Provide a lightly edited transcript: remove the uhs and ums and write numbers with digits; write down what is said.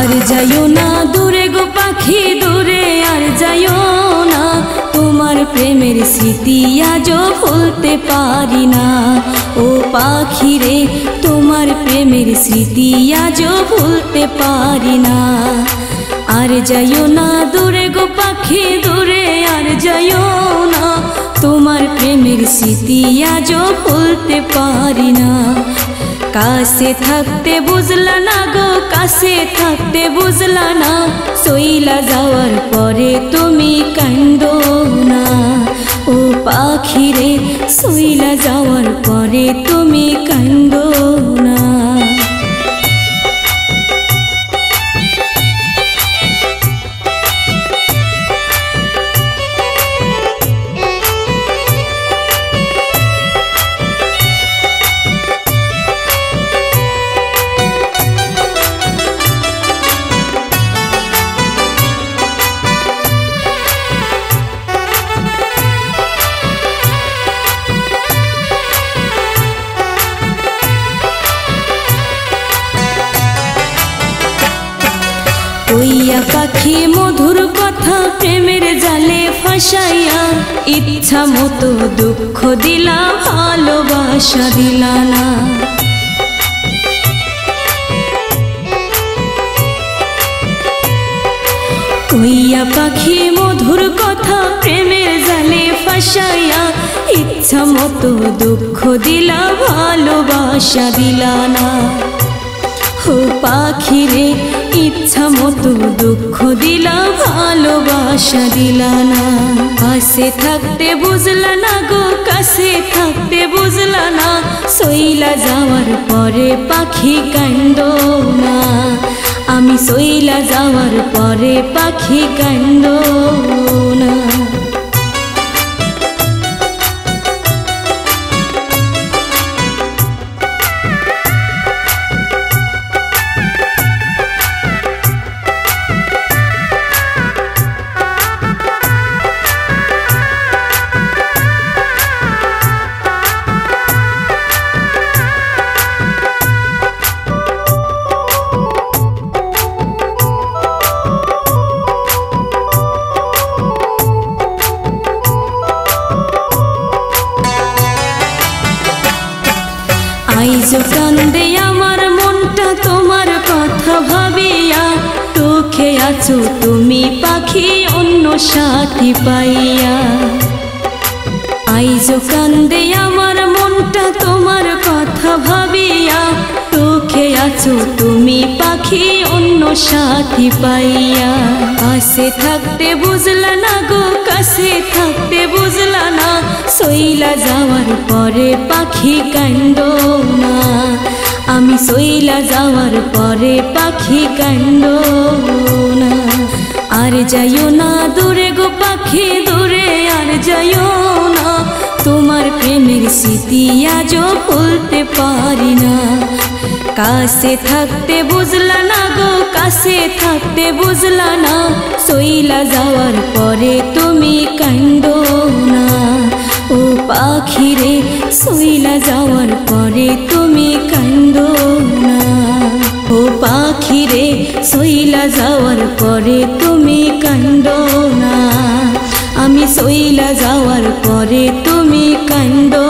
আর যাইও না দূরে গো পাখি দূরে আর যাইও না, তোমার প্রেমের স্মৃতি আজও ভুলতে পারি না। ও পাখি রে তোমার প্রেমের স্মৃতি আজও ভুলতে পারি না। আর যাইও না দূরে গো পাখি দূরে আর যাইও না, তোমার প্রেমের স্মৃতি আজও ভুলতে পারি না। কাছে থাকতে বুঝলা না গো কাছে থাকতে বুঝলা না, সইলা যাওয়ার পরে তুমি কান্দো না। ও পাখি রে সইলা যাওয়ার পরে তুমি কান্দো না। কইয়া পাখি মধুর কথা প্রেমের জালে ফাঁসাইয়া, ইচ্ছা মতো দুঃখ দিলা ভালোবাসা দিলা না। কইয়া পাখি মধুর কথা প্রেমের জালে ফাঁসাইয়া, ইচ্ছা মতো দুঃখ দিলা ভালোবাসা দিলা না। ও পাখি রে ইচ্ছা মতো দুঃখ দিলা ভালোবাসা দিলা না। কাছে থাকতে বুঝলা না গো কাছে থাকতে বুঝলা না, সইলা যাওয়ার পরে পাখি কান্দো না। আমি সইলা যাওয়ার পরে পাখি কান্দো না। আইজো কান্দে আমার মনটা তোমার কথা ভাবিয়া, সুখে আছো তুমি পাখি অন্য সাথী পাইয়া। আইজো কান্দে আমার মনটা তোমার কথা ভাবিয়া, সুখে আছো তুমি পাখি অন্য সাথী পাইয়া। কাছে থাকতে বুঝলা না গো কাছে থাকতে বুঝলা না, সইলা যাওয়ার পরে পাখি কান্দো না। আমি সইলা যাওয়ার পরে পাখি কান্দো না। আর যাইও না দূরে গো পাখি দূরে আর যাইও না, তোমার প্রেমের স্মৃতি আজও ভুলতে পারি না। কাছে থাকতে বুঝলা না গো কাছে থাকতে বুঝলা না, সইলা যাওয়ার পরে তুমি কান্দো না। ও পাখি রে সইলা যাওয়ার পরে তুমি কান্দো না। ও পাখি রে সইলা যাওয়ার পরে তুমি কান্দো না। আমি সইলা যাওয়ার পরে তুমি কান্দো